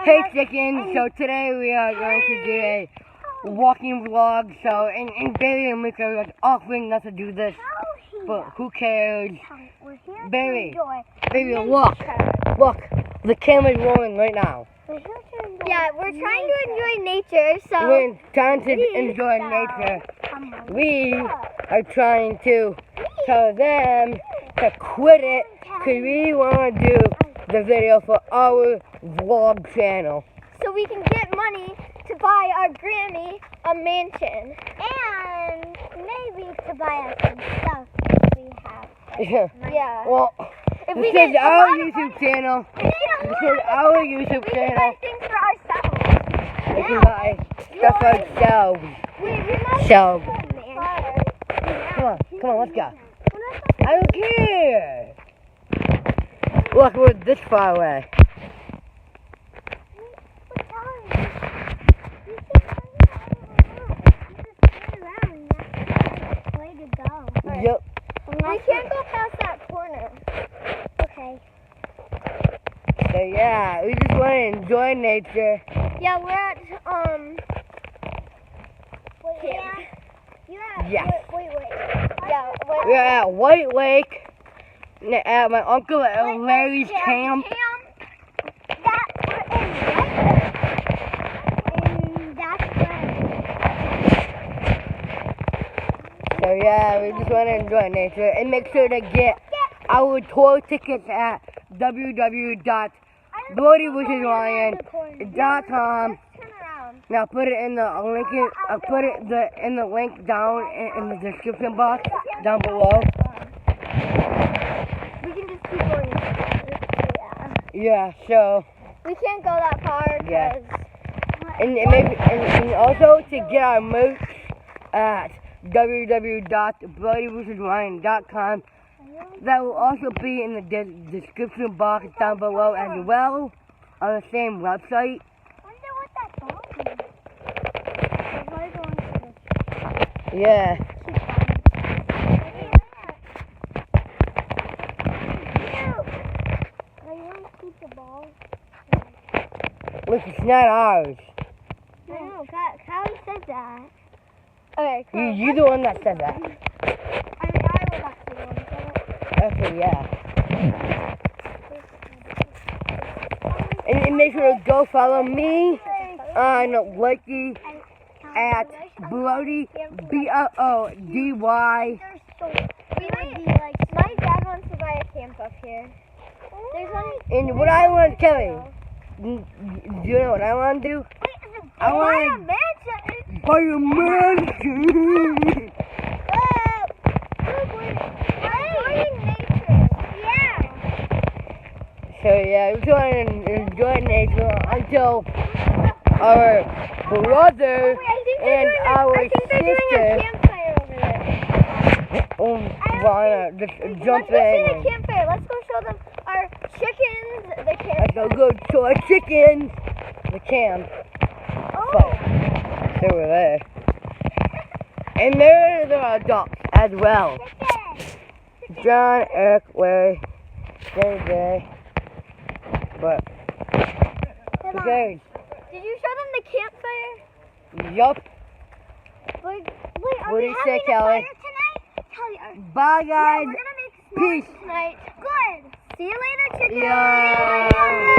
Hey chicken, so today we are going to do a walking vlog, so, and Baby and Mika are like offering us to do this, but who cares? Baby, look, the camera's rolling right now. Yeah, we're trying to enjoy nature, so... We're trying to enjoy nature. We are trying to tell them to quit it, because we want to do the video for our vlog channel. So we can get money to buy our Granny a mansion. And maybe to buy us some stuff if we have. Yeah. Well, this is our YouTube channel. This is our YouTube we channel. We can buy things for ourselves. We can buy stuff for ourselves. So, come on, let's go. I don't care. Look, we're this far away. Yep. We can't go past that corner. Okay. So yeah, we just want to enjoy nature. Yeah, we're at camp. Yes. Wait. Yeah, we're at White Lake at my uncle Larry's camp. So yeah, we just want to enjoy nature and make sure to get our tour tickets at www.bloodywisheslion.com. Now put it in the link. Put it in the link down in the description box down below. We can just keep going. Yeah. So. We can't go that far. Yeah. And also to get our merch at www.bloodywisheslion.com. That will also be in the description box down below as well on the same website. Yeah. Look, it's not ours. I know, Callie said that. Okay, cool. You're the one that said that. I was actually the one that said it. Okay, yeah. And make sure to go follow me on Likey at Brody, B-R-O-D-Y. My dad wants to buy a camp up here. And what I want to tell you, do you know what I want to do? I want to buy a mansion. So yeah, we're going to enjoy nature until our brother and our sister wanna just jump in. Let's go see the campfire. Let's go show them our chickens, the campfire. Let's go show our chickens the camp. Oh. They were there. And there are ducks as well. John, Eric, Larry, Jay. But, okay. Did you show them the campfire? Yup. Wait, what do you say, Kelly? Bye, guys. Yeah, we're gonna make peace tonight. Good. See you later, chicken. Yeah.